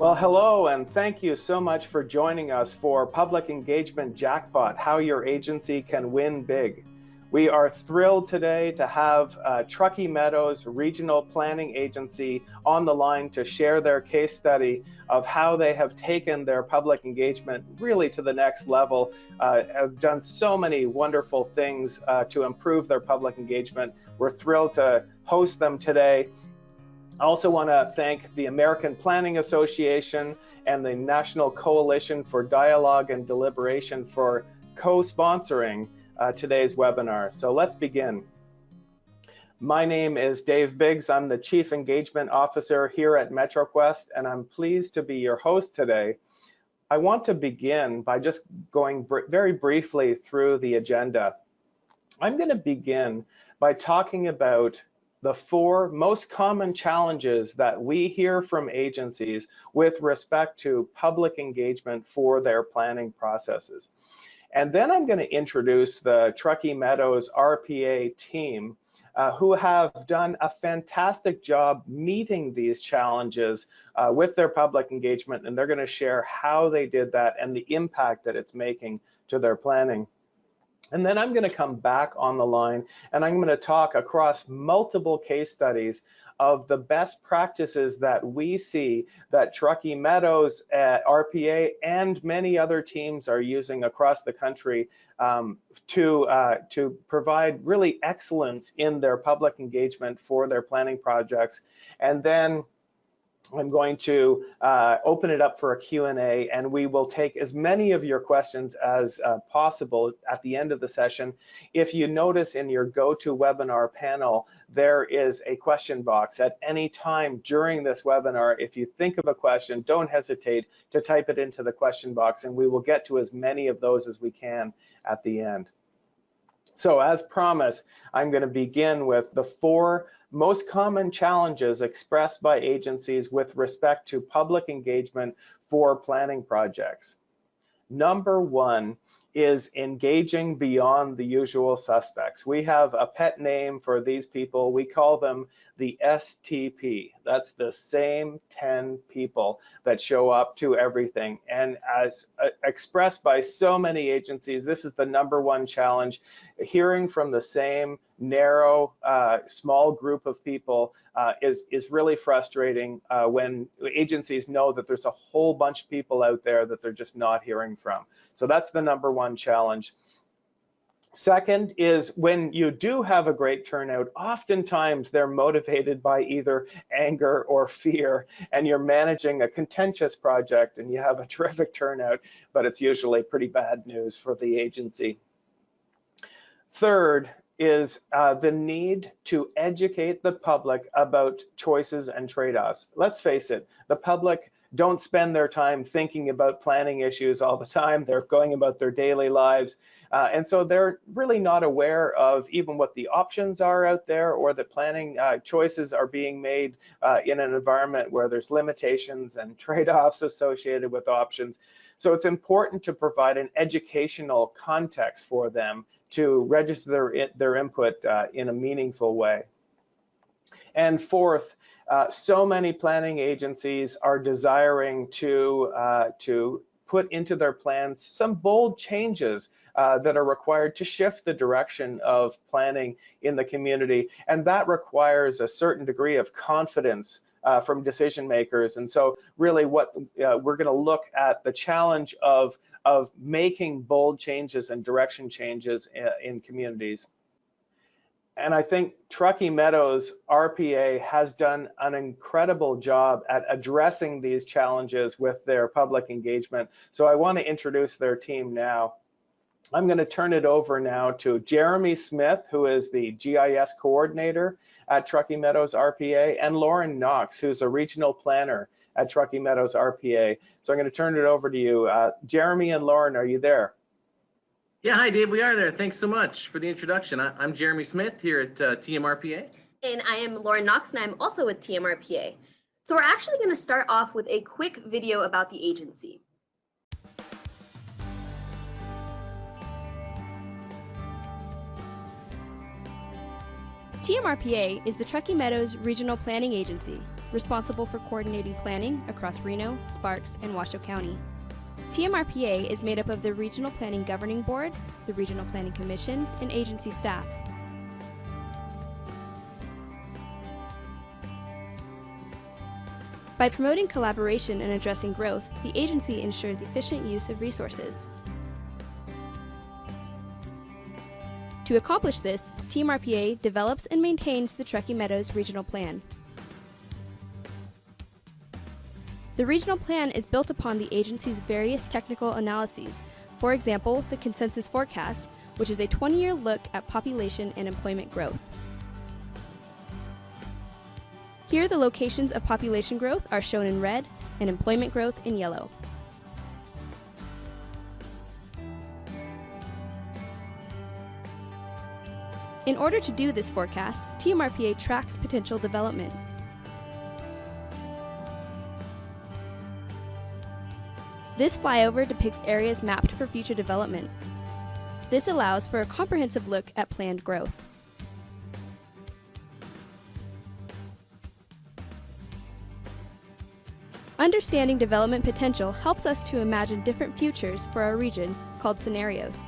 Well, hello, and thank you so much for joining us for Public Engagement Jackpot, How Your Agency Can Win Big. We are thrilled today to have Truckee Meadows Regional Planning Agency on the line to share their case study of how they have taken their public engagement really to the next level, have done so many wonderful things to improve their public engagement. We're thrilled to host them today. I also want to thank the American Planning Association and the National Coalition for Dialogue and Deliberation for co-sponsoring today's webinar. So let's begin. My name is Dave Biggs. I'm the Chief Engagement Officer here at MetroQuest, and I'm pleased to be your host today. I want to begin by just going very briefly through the agenda. I'm going to begin by talking about the 4 most common challenges that we hear from agencies with respect to public engagement for their planning processes. And then I'm going to introduce the Truckee Meadows RPA team who have done a fantastic job meeting these challenges with their public engagement, and they're going to share how they did that and the impact that it's making to their planning. And then I'm going to come back on the line and I'm going to talk across multiple case studies of the best practices that we see that Truckee Meadows RPA and many other teams are using across the country to provide really excellence in their public engagement for their planning projects. And then I'm going to open it up for a Q&A, and we will take as many of your questions as possible at the end of the session. If you notice in your GoToWebinar panel, there is a question box at any time during this webinar. If you think of a question, don't hesitate to type it into the question box, and we will get to as many of those as we can at the end. So as promised, I'm going to begin with the 4 most common challenges expressed by agencies with respect to public engagement for planning projects. Number 1 is engaging beyond the usual suspects. We have a pet name for these people. We call them the STP. That's the same 10 people that show up to everything. And as expressed by so many agencies, this is the number 1 challenge. Hearing from the same narrow, small group of people is really frustrating when agencies know that there's a whole bunch of people out there that they're just not hearing from. So that's the number 1 challenge. Second is when you do have a great turnout, oftentimes they're motivated by either anger or fear, and you're managing a contentious project and you have a terrific turnout, but it's usually pretty bad news for the agency. Third is the need to educate the public about choices and trade-offs. Let's face it, the public don't spend their time thinking about planning issues all the time. They're going about their daily lives. And so they're really not aware of even what the options are out there, or that planning choices are being made in an environment where there's limitations and trade-offs associated with options. So it's important to provide an educational context for them to register their input in a meaningful way. And fourth, so many planning agencies are desiring to put into their plans some bold changes that are required to shift the direction of planning in the community. And that requires a certain degree of confidence from decision makers. And so really what we're going to look at the challenge of making bold changes and direction changes in communities. And I think Truckee Meadows RPA has done an incredible job at addressing these challenges with their public engagement. So I want to introduce their team now. I'm going to turn it over now to Jeremy Smith, who is the GIS coordinator at Truckee Meadows RPA, and Lauren Knox, who's a regional planner at Truckee Meadows RPA. So I'm going to turn it over to you. Jeremy and Lauren, are you there? Yeah, hi Dave, we are there. Thanks so much for the introduction. I'm Jeremy Smith here at TMRPA. And I am Lauren Knox, and I'm also with TMRPA. So we're actually going to start off with a quick video about the agency. TMRPA is the Truckee Meadows Regional Planning Agency, responsible for coordinating planning across Reno, Sparks, and Washoe County. TMRPA is made up of the Regional Planning Governing Board, the Regional Planning Commission, and agency staff. By promoting collaboration and addressing growth, the agency ensures efficient use of resources. To accomplish this, TMRPA develops and maintains the Truckee Meadows Regional Plan. The Regional Plan is built upon the agency's various technical analyses, for example, the Consensus Forecast, which is a 20-year look at population and employment growth. Here, the locations of population growth are shown in red and employment growth in yellow. In order to do this forecast, TMRPA tracks potential development. This flyover depicts areas mapped for future development. This allows for a comprehensive look at planned growth. Understanding development potential helps us to imagine different futures for our region, called scenarios.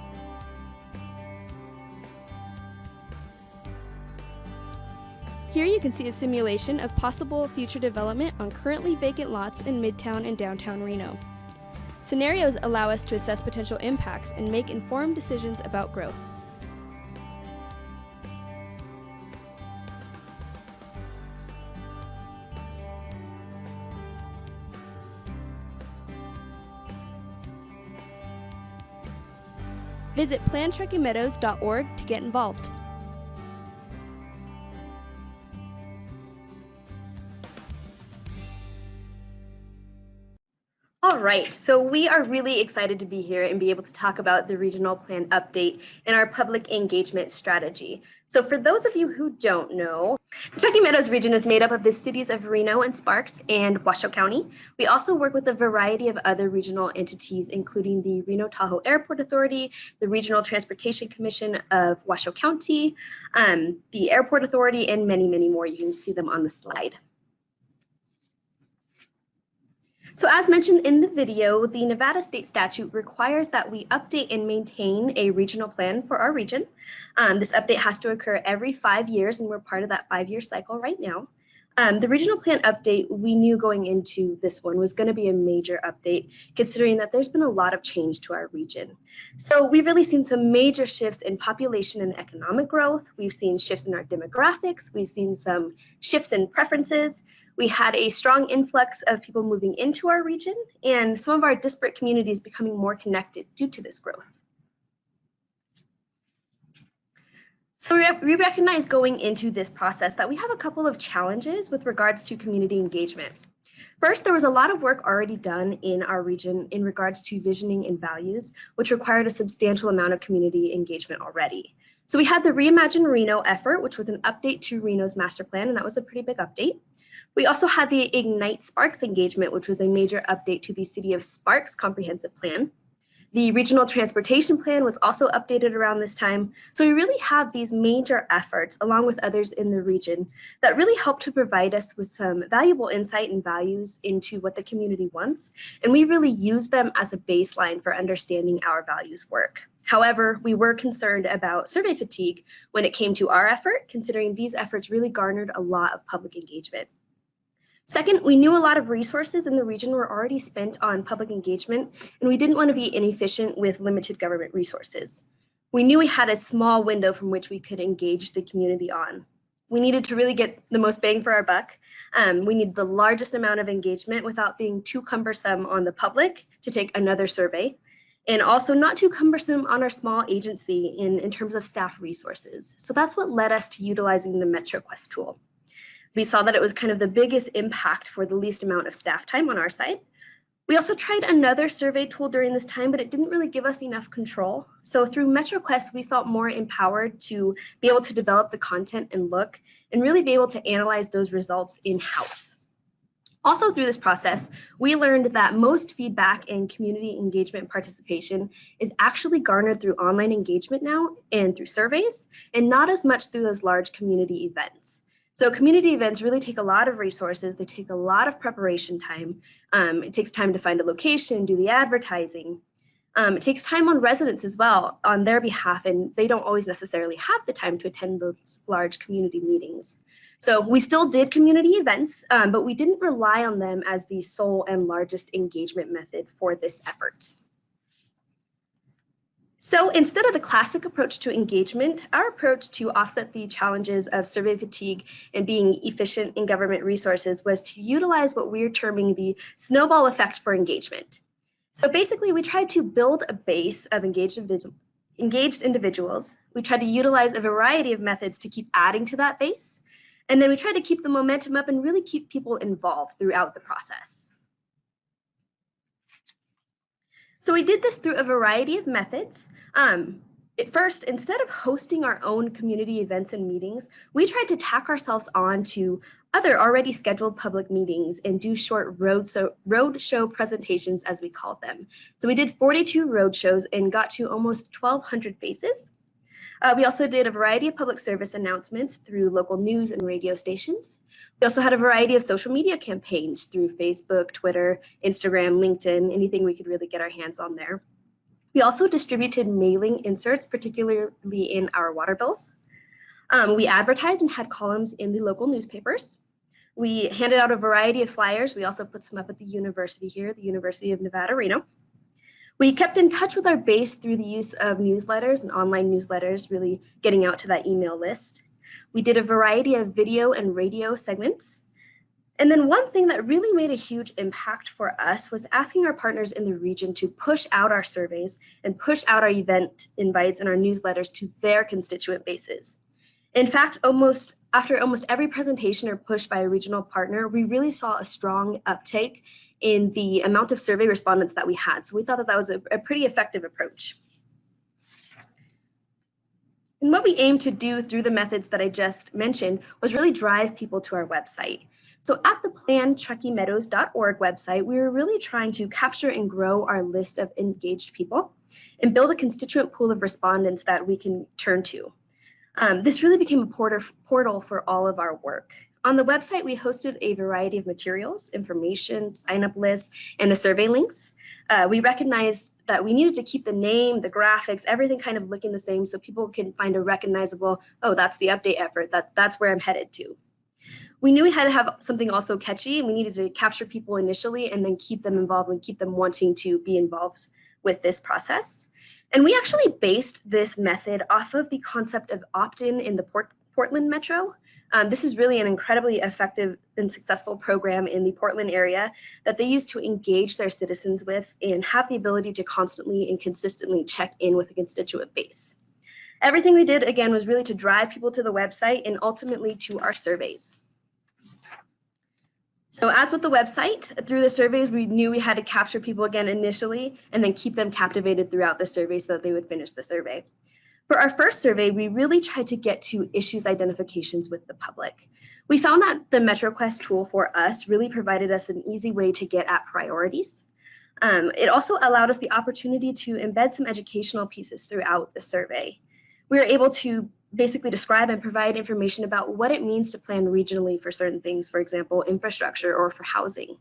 Here you can see a simulation of possible future development on currently vacant lots in Midtown and downtown Reno. Scenarios allow us to assess potential impacts and make informed decisions about growth. Visit plantruckeemeadows.org to get involved. All right, so we are really excited to be here and be able to talk about the regional plan update and our public engagement strategy. So for those of you who don't know, the Truckee Meadows region is made up of the cities of Reno and Sparks and Washoe County. We also work with a variety of other regional entities, including the Reno Tahoe Airport Authority, the Regional Transportation Commission of Washoe County, the Airport Authority, and many, many more. You can see them on the slide. So as mentioned in the video, the Nevada state statute requires that we update and maintain a regional plan for our region. This update has to occur every 5 years, and we're part of that 5-year cycle right now. The regional plan update, we knew going into this one was going to be a major update, considering that there's been a lot of change to our region. So we've really seen some major shifts in population and economic growth. We've seen shifts in our demographics. We've seen some shifts in preferences. We had a strong influx of people moving into our region and some of our disparate communities becoming more connected due to this growth. So we recognize going into this process that we have a couple of challenges with regards to community engagement. First, there was a lot of work already done in our region in regards to visioning and values, which required a substantial amount of community engagement already. So we had the Reimagine Reno effort, which was an update to Reno's master plan, and that was a pretty big update. We also had the Ignite Sparks engagement, which was a major update to the City of Sparks comprehensive plan. The Regional Transportation Plan was also updated around this time. So we really have these major efforts, along with others in the region, that really help to provide us with some valuable insight and values into what the community wants. And we really use them as a baseline for understanding our values work. However, we were concerned about survey fatigue when it came to our effort, considering these efforts really garnered a lot of public engagement. Second, we knew a lot of resources in the region were already spent on public engagement, and we didn't want to be inefficient with limited government resources. We knew we had a small window from which we could engage the community on. We needed to really get the most bang for our buck. We needed the largest amount of engagement without being too cumbersome on the public to take another survey, and also not too cumbersome on our small agency in terms of staff resources. So that's what led us to utilizing the MetroQuest tool. We saw that it was kind of the biggest impact for the least amount of staff time on our side. We also tried another survey tool during this time, but it didn't really give us enough control. So through MetroQuest, we felt more empowered to be able to develop the content and look and really be able to analyze those results in-house. Also through this process, we learned that most feedback and community engagement participation is actually garnered through online engagement now and through surveys, and not as much through those large community events. So community events really take a lot of resources, they take a lot of preparation time. It takes time to find a location, do the advertising. It takes time on residents as well on their behalf, and they don't always necessarily have the time to attend those large community meetings. So we still did community events, but we didn't rely on them as the sole and largest engagement method for this effort. So instead of the classic approach to engagement, our approach to offset the challenges of survey fatigue and being efficient in government resources was to utilize what we're terming the snowball effect for engagement. So basically, we tried to build a base of engaged individuals. We tried to utilize a variety of methods to keep adding to that base. And then we tried to keep the momentum up and really keep people involved throughout the process. So we did this through a variety of methods. First, instead of hosting our own community events and meetings, we tried to tack ourselves on to other already scheduled public meetings and do short roadshow presentations, as we called them. So we did 42 roadshows and got to almost 1,200 faces. We also did a variety of public service announcements through local news and radio stations. We also had a variety of social media campaigns through Facebook, Twitter, Instagram, LinkedIn, anything we could really get our hands on there. We also distributed mailing inserts, particularly in our water bills. We advertised and had columns in the local newspapers. We handed out a variety of flyers. We also put some up at the university here, the University of Nevada, Reno. We kept in touch with our base through the use of newsletters and online newsletters, really getting out to that email list. We did a variety of video and radio segments. And then one thing that really made a huge impact for us was asking our partners in the region to push out our surveys and push out our event invites and our newsletters to their constituent bases. In fact, after almost every presentation or push by a regional partner, we really saw a strong uptake in the amount of survey respondents that we had. So we thought that that was a pretty effective approach. And what we aimed to do through the methods that I just mentioned was really drive people to our website. So at the plantruckeemeadows.org website, we were really trying to capture and grow our list of engaged people and build a constituent pool of respondents that we can turn to. This really became a portal for all of our work. On the website, we hosted a variety of materials, information, sign-up lists, and the survey links. We recognized that we needed to keep the name, the graphics, everything kind of looking the same so people can find a recognizable, oh, that's the update effort, that's where I'm headed to. We knew we had to have something also catchy, and we needed to capture people initially and then keep them involved and keep them wanting to be involved with this process. And we actually based this method off of the concept of opt-in in the Portland Metro. This is really an incredibly effective and successful program in the Portland area that they use to engage their citizens with and have the ability to constantly and consistently check in with a constituent base. Everything we did, again, was really to drive people to the website and ultimately to our surveys. So as with the website, through the surveys, we knew we had to capture people again initially and then keep them captivated throughout the survey so that they would finish the survey. For our first survey, we really tried to get to issues identifications with the public. We found that the MetroQuest tool for us really provided us an easy way to get at priorities. It also allowed us the opportunity to embed some educational pieces throughout the survey. We were able to basically describe and provide information about what it means to plan regionally for certain things, for example, infrastructure or for housing.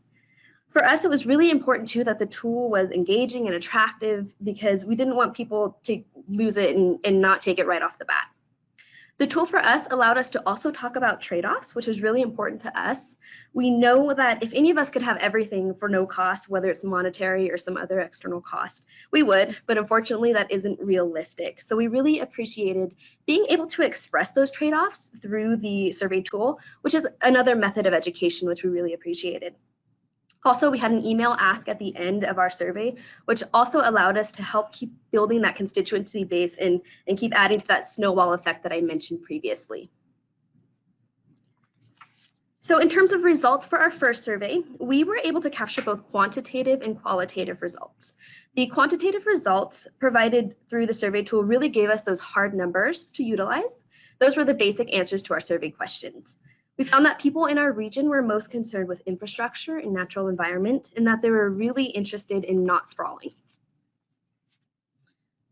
For us, it was really important too that the tool was engaging and attractive because we didn't want people to lose it and not take it right off the bat. The tool for us allowed us to also talk about trade-offs, which is really important to us. We know that if any of us could have everything for no cost, whether it's monetary or some other external cost, we would, but unfortunately that isn't realistic. So we really appreciated being able to express those trade-offs through the survey tool, which is another method of education, which we really appreciated. Also, we had an email ask at the end of our survey, which also allowed us to help keep building that constituency base and keep adding to that snowball effect that I mentioned previously. So in terms of results for our first survey, we were able to capture both quantitative and qualitative results. The quantitative results provided through the survey tool really gave us those hard numbers to utilize. Those were the basic answers to our survey questions. We found that people in our region were most concerned with infrastructure and natural environment, and that they were really interested in not sprawling.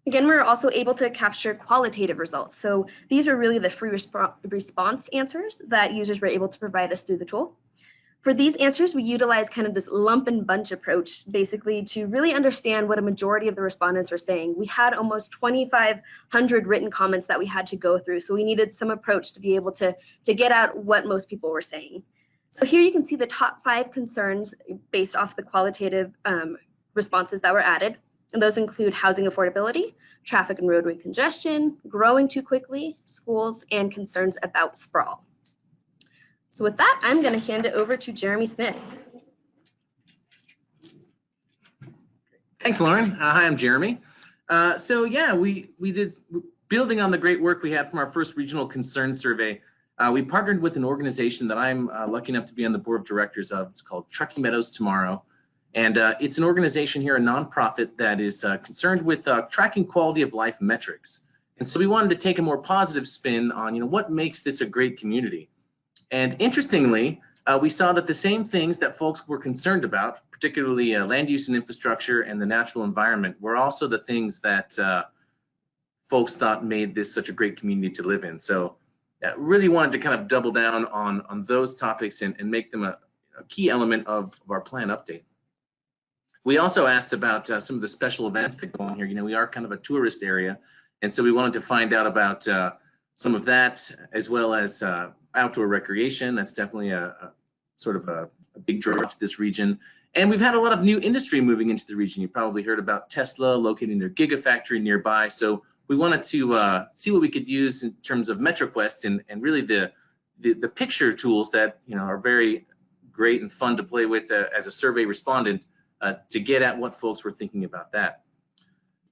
Again, we were also able to capture qualitative results. So these are really the free response answers that users were able to provide us through the tool. For these answers, we utilized kind of this lump and bunch approach, basically to really understand what a majority of the respondents were saying. We had almost 2,500 written comments that we had to go through, so we needed some approach to be able to get at what most people were saying. So here you can see the top 5 concerns based off the qualitative responses that were added. And those include housing affordability, traffic and roadway congestion, growing too quickly, schools, and concerns about sprawl. So with that, I'm going to hand it over to Jeremy Smith. Thanks, Lauren. Hi, I'm Jeremy. So yeah, we did, building on the great work we had from our first regional concern survey, we partnered with an organization that I'm lucky enough to be on the board of directors of. It's called Truckee Meadows Tomorrow. And it's an organization here, a nonprofit that is concerned with tracking quality of life metrics. And so we wanted to take a more positive spin on, what makes this a great community. And interestingly, we saw that the same things that folks were concerned about, particularly land use and infrastructure and the natural environment, were also the things that folks thought made this such a great community to live in. So really wanted to kind of double down on those topics and make them a key element of our plan update. We also asked about some of the special events that go on here. We are kind of a tourist area, and so we wanted to find out about some of that, as well as outdoor recreation. That's definitely a sort of a big draw to this region. And we've had a lot of new industry moving into the region. You probably heard about Tesla locating their gigafactory nearby. So we wanted to see what we could use in terms of MetroQuest and really the picture tools that are very great and fun to play with as a survey respondent to get at what folks were thinking about that.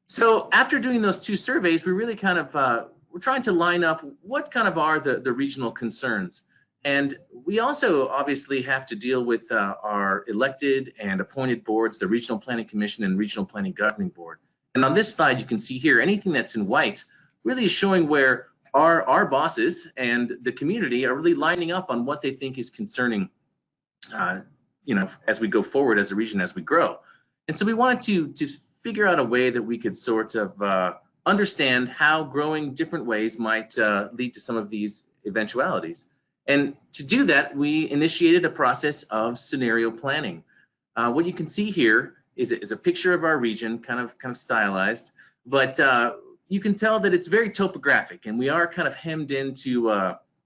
So after doing those 2 surveys, we really kind of we're trying to line up what kind of are the regional concerns. And we also obviously have to deal with our elected and appointed boards, the Regional Planning Commission and Regional Planning Governing Board. And on this slide, you can see here, anything that's in white really is showing where our bosses and the community are really lining up on what they think is concerning, as we go forward as a region, as we grow. And so we wanted to figure out a way that we could sort of understand how growing different ways might lead to some of these eventualities. And to do that, we initiated a process of scenario planning. What you can see here is a picture of our region, kind of stylized, but you can tell that it's very topographic, and we are kind of hemmed into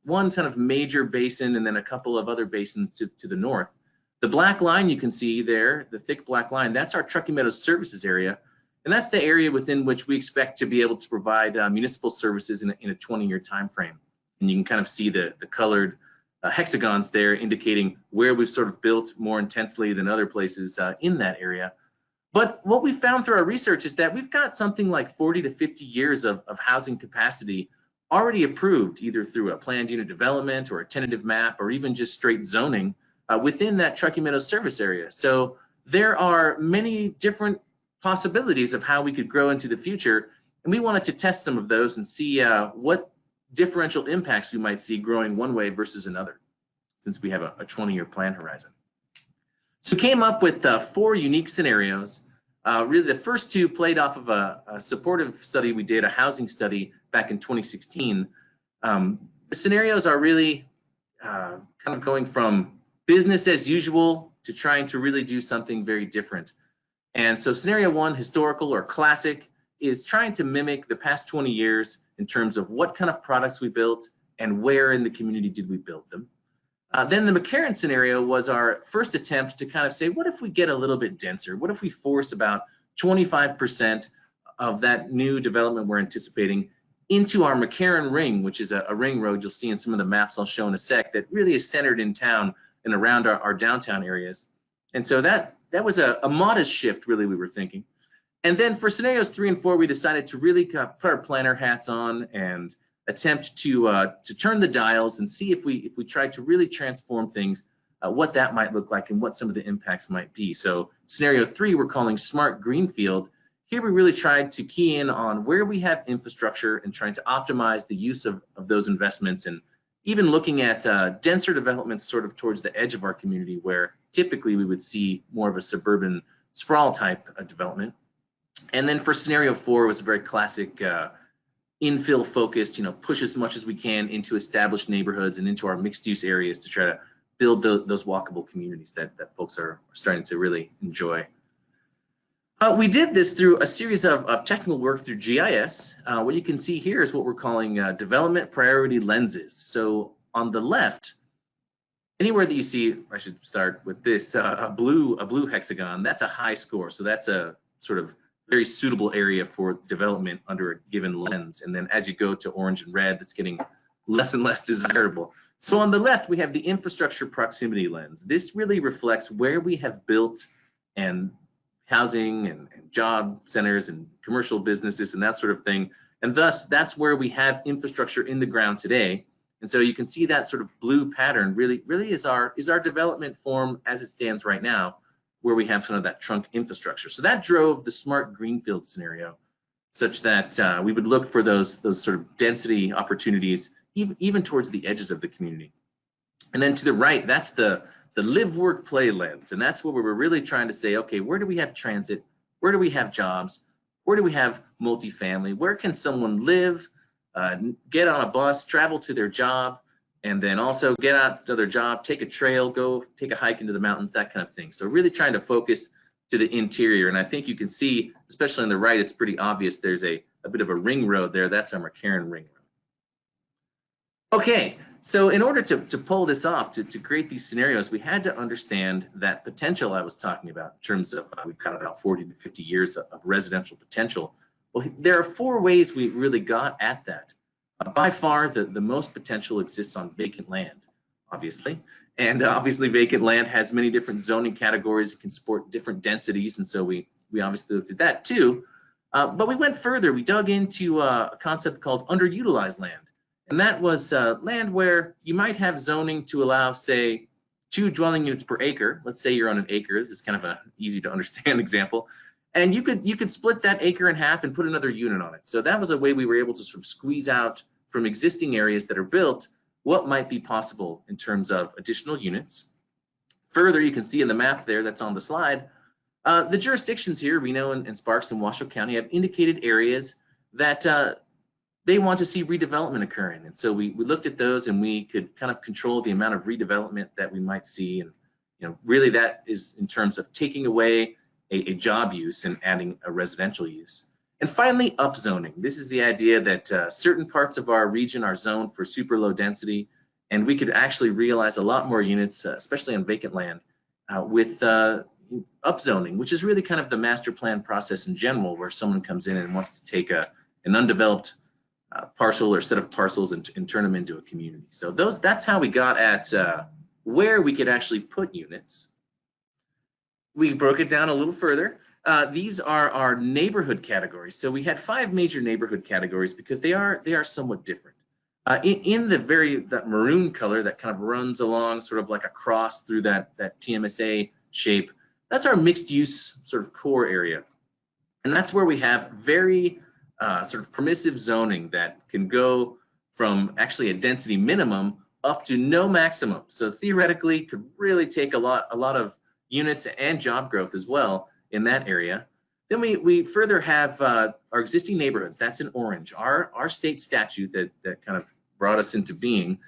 one kind of major basin and then a couple of other basins to the north. The black line you can see there, the thick black line, that's our Truckee Meadows services area. And that's the area within which we expect to be able to provide municipal services in a 20-year time frame. And you can kind of see the colored hexagons there indicating where we've sort of built more intensely than other places in that area. But what we found through our research is that we've got something like 40 to 50 years of housing capacity already approved, either through a planned unit development or a tentative map or even just straight zoning within that Truckee Meadows service area. So there are many different possibilities of how we could grow into the future, and we wanted to test some of those and see what differential impacts we might see growing one way versus another, since we have a 20-year plan horizon. So we came up with 4 unique scenarios. Really, the first 2 played off of a supportive study we did, a housing study back in 2016. The scenarios are really kind of going from business as usual to trying to really do something very different. And so scenario 1, historical or classic, is trying to mimic the past 20 years in terms of what kind of products we built and where in the community did we build them. Then the McCarran scenario was our first attempt to kind of say, what if we get a little bit denser? What if we force about 25% of that new development we're anticipating into our McCarran ring, which is a ring road you'll see in some of the maps I'll show in a sec, that really is centered in town and around our downtown areas. And so that was a modest shift, really, we were thinking. And then for scenarios 3 and 4, we decided to really put our planner hats on and attempt to turn the dials and see if we tried to really transform things, what that might look like and what some of the impacts might be. So scenario 3, we're calling Smart Greenfield. Here we really tried to key in on where we have infrastructure and trying to optimize the use of those investments and even looking at denser developments sort of towards the edge of our community, where typically we would see more of a suburban sprawl type of development. And then for scenario 4 was a very classic infill focused, push as much as we can into established neighborhoods and into our mixed use areas to try to build those walkable communities that folks are starting to really enjoy. We did this through a series of technical work through GIS. What you can see here is what we're calling development priority lenses. So on the left, anywhere that you see, I should start with this, a blue hexagon, that's a high score. So that's a sort of very suitable area for development under a given lens. And then as you go to orange and red, that's getting less and less desirable. So on the left, we have the infrastructure proximity lens. This really reflects where we have built and housing and job centers and commercial businesses and that sort of thing. And thus, that's where we have infrastructure in the ground today. And so you can see that sort of blue pattern really is our development form as it stands right now, where we have some of that trunk infrastructure. So that drove the smart greenfield scenario, such that we would look for those sort of density opportunities even towards the edges of the community. And then to the right, that's the live, work, play lens. And that's where we're really trying to say, okay, where do we have transit? Where do we have jobs? Where do we have multifamily? Where can someone live, get on a bus, travel to their job, and then also get out to their job, take a trail, go take a hike into the mountains, that kind of thing. So really trying to focus to the interior. And I think you can see, especially on the right, it's pretty obvious there's a bit of a ring road there. That's our McCarran Ring Road. Okay, so in order to pull this off, to create these scenarios, we had to understand that potential I was talking about in terms of we've got about 40 to 50 years of residential potential. Well, there are 4 ways we really got at that. By far, the most potential exists on vacant land, obviously. And obviously, vacant land has many different zoning categories. It can support different densities. And so we obviously looked at that too. But we went further. We dug into a concept called underutilized land. And that was land where you might have zoning to allow, say, 2 dwelling units per acre. Let's say you're on an acre. This is kind of an easy to understand example. And you could split that acre in half and put another unit on it. So that was a way we were able to sort of squeeze out from existing areas that are built what might be possible in terms of additional units. Further, you can see in the map there that's on the slide, the jurisdictions here, Reno and Sparks and Washoe County, have indicated areas that they want to see redevelopment occurring. And so we looked at those, and we could kind of control the amount of redevelopment that we might see. And really that is in terms of taking away a job use and adding a residential use. And finally, upzoning. This is the idea that certain parts of our region are zoned for super low density, and we could actually realize a lot more units, especially on vacant land, with upzoning, which is really kind of the master plan process in general, where someone comes in and wants to take an undeveloped parcel or set of parcels and turn them into a community. So that's how we got at where we could actually put units. We broke it down a little further. These are our neighborhood categories. So we had 5 major neighborhood categories because they are somewhat different. In that maroon color that kind of runs along sort of like a cross through that TMSA shape, that's our mixed use sort of core area. And that's where we have very sort of permissive zoning that can go from actually a density minimum up to no maximum. So theoretically could really take a lot of units and job growth as well in that area. Then we further have our existing neighborhoods. That's in orange. Our state statute that kind of brought us into being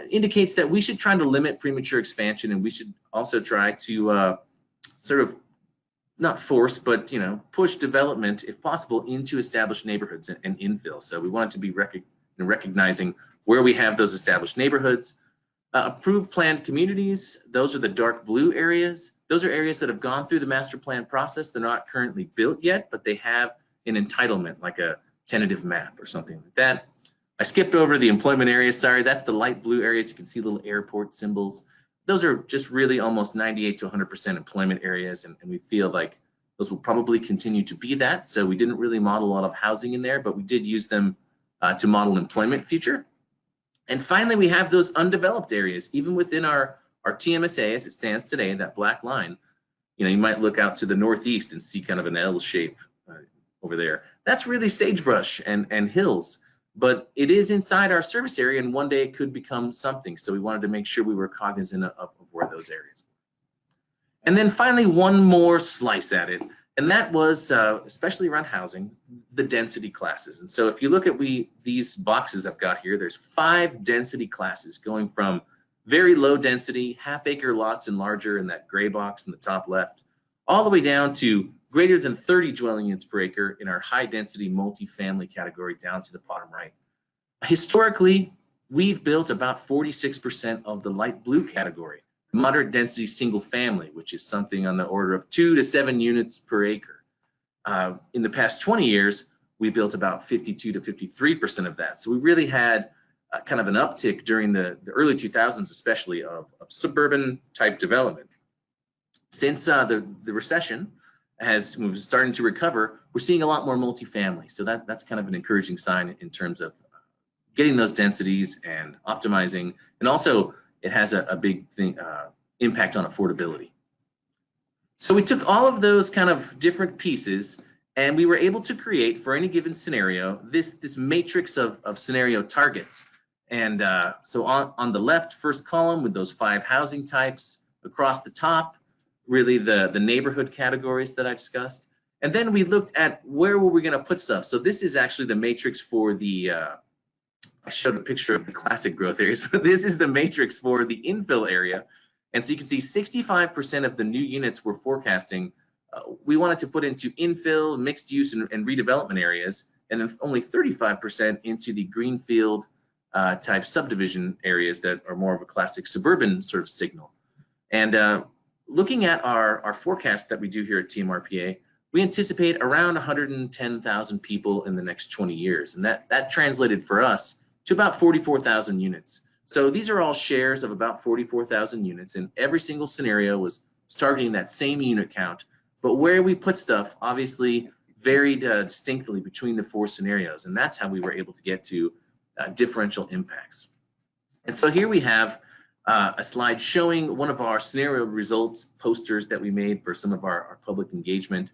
indicates that we should try to limit premature expansion, and we should also try to sort of not force, but push development if possible into established neighborhoods and infill. So we want to be recognizing where we have those established neighborhoods. Approved planned communities, those are the dark blue areas. Those are areas that have gone through the master plan process. They're not currently built yet, but they have an entitlement, like a tentative map or something like that. I skipped over the employment areas. Sorry, that's the light blue areas. You can see little airport symbols. Those are just really almost 98 to 100% employment areas, and we feel like those will probably continue to be that. So we didn't really model a lot of housing in there, but we did use them to model employment future. And finally, we have those undeveloped areas, even within our TMSA as it stands today, that black line. You might look out to the northeast and see kind of an L shape over there. That's really sagebrush and hills. but it is inside our service area, and one day it could become something. So we wanted to make sure we were cognizant of where those areas were. And then finally, one more slice at it, and that was, especially around housing, the density classes. And so if you look at these boxes I've got here, there's 5 density classes going from very low density, half-acre lots and larger in that gray box in the top left, all the way down to greater than 30 dwelling units per acre in our high-density multifamily category down to the bottom right. Historically, we've built about 46% of the light blue category, moderate density single family, which is something on the order of 2 to 7 units per acre. In the past 20 years, we built about 52 to 53% of that. So we really had kind of an uptick during the early 2000s, especially of suburban type development. Since the recession was starting to recover, we're seeing a lot more multifamily. So that's kind of an encouraging sign in terms of getting those densities and optimizing. And also it has a big impact on affordability. So we took all of those kind of different pieces and we were able to create, for any given scenario, this matrix of scenario targets. And so on the left first column with those 5 housing types, across the top, really the neighborhood categories that I discussed. And then we looked at where were we going to put stuff. So this is actually the matrix for the, I showed a picture of the classic growth areas, but this is the matrix for the infill area. And so you can see 65% of the new units we're forecasting, we wanted to put into infill, mixed use, and redevelopment areas, and then only 35% into the greenfield type subdivision areas that are more of a classic suburban sort of signal. And looking at our forecast that we do here at TMRPA, we anticipate around 110,000 people in the next 20 years. And that translated for us to about 44,000 units. So these are all shares of about 44,000 units, and every single scenario was targeting that same unit count. But where we put stuff obviously varied distinctly between the 4 scenarios, and that's how we were able to get to differential impacts. And so here we have a slide showing one of our scenario results posters that we made for some of our public engagement.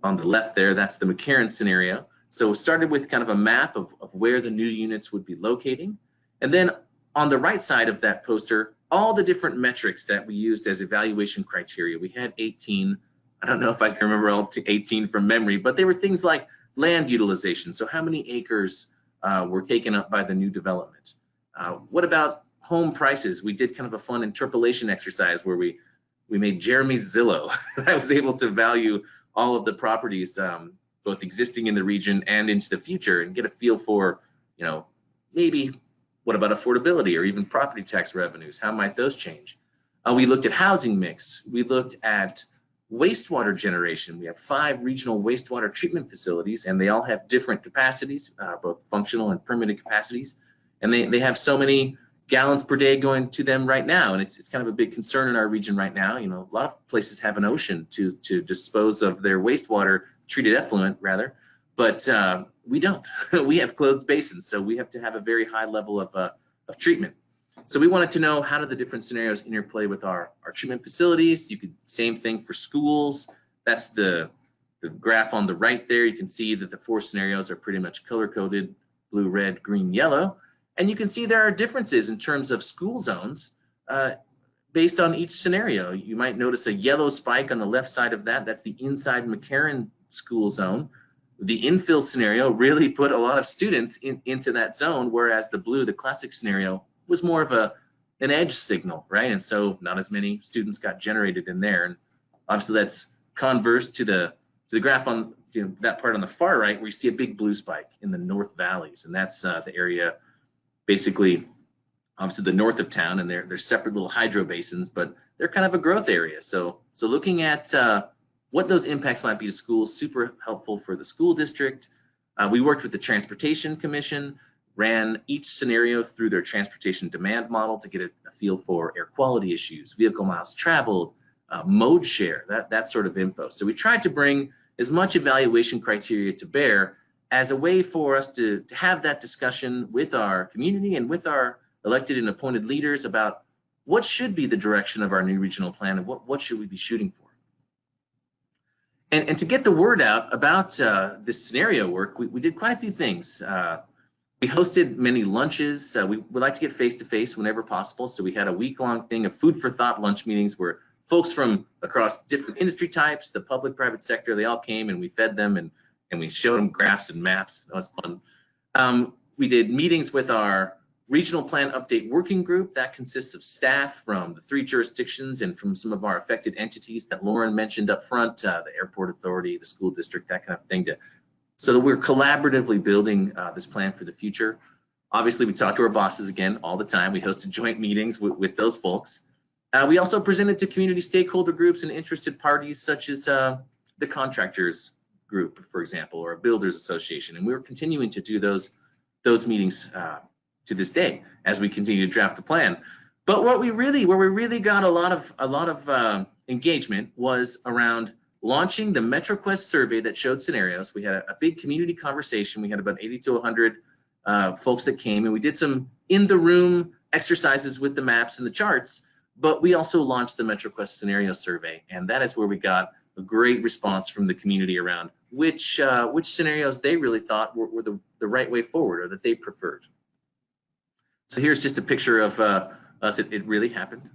On the left there, that's the McCarran scenario. So we started with kind of a map of where the new units would be locating. And then on the right side of that poster, all the different metrics that we used as evaluation criteria. We had 18. I don't know if I can remember all 18 from memory, but they were things like land utilization. So how many acres were taken up by the new development? What about home prices? We did kind of a fun interpolation exercise where we made Jeremy's Zillow. I was able to value all of the properties, both existing in the region and into the future, and get a feel for, maybe what about affordability or even property tax revenues? How might those change? We looked at housing mix. We looked at wastewater generation. We have 5 regional wastewater treatment facilities, and they all have different capacities, both functional and permitted capacities. And they have so many gallons per day going to them right now. And it's kind of a big concern in our region right now. A lot of places have an ocean to dispose of their wastewater, treated effluent rather, but we don't. We have closed basins, so we have to have a very high level of treatment. So we wanted to know, how do the different scenarios interplay with our treatment facilities? You could, same thing for schools. That's the graph on the right there. You can see that the 4 scenarios are pretty much color-coded, blue, red, green, yellow. And you can see there are differences in terms of school zones based on each scenario. You might notice a yellow spike on the left side of that. That's the inside McCarran school zone. The infill scenario really put a lot of students into that zone, whereas the blue, the classic scenario, was more of an edge signal, right? And so not as many students got generated in there. And obviously that's converse to the graph on that part on the far right, where you see a big blue spike in the North Valleys. And that's the area, basically, obviously the north of town, and they're separate little hydro basins, but they're kind of a growth area. So looking at what those impacts might be to schools, super helpful for the school district. We worked with the Transportation Commission, ran each scenario through their transportation demand model to get a feel for air quality issues, vehicle miles traveled, mode share, that sort of info. So we tried to bring as much evaluation criteria to bear as a way for us to have that discussion with our community and with our elected and appointed leaders about what should be the direction of our new regional plan and what should we be shooting for. And to get the word out about this scenario work, we did quite a few things. We hosted many lunches. We like to get face-to-face whenever possible, so we had a week-long thing of food for thought lunch meetings where folks from across different industry types, the public, private sector, they all came and we fed them and we showed them graphs and maps. That was fun. We did meetings with our regional plan update working group. That consists of staff from the 3 jurisdictions and from some of our affected entities that Lauren mentioned up front, the airport authority, the school district, that kind of thing, so that we're collaboratively building this plan for the future. Obviously, we talk to our bosses again all the time. We hosted joint meetings with those folks. We also presented to community stakeholder groups and interested parties such as the contractors group, for example, or a builders association. And we're continuing to do those meetings to this day as we continue to draft the plan. But where we really got a lot of engagement was around launching the MetroQuest survey that showed scenarios. We had a big community conversation. We had about 80 to 100 folks that came, and we did some in-the-room exercises with the maps and the charts, but we also launched the MetroQuest scenario survey, and that is where we got a great response from the community around which scenarios they really thought were the right way forward or that they preferred. So here's just a picture of us. It really happened.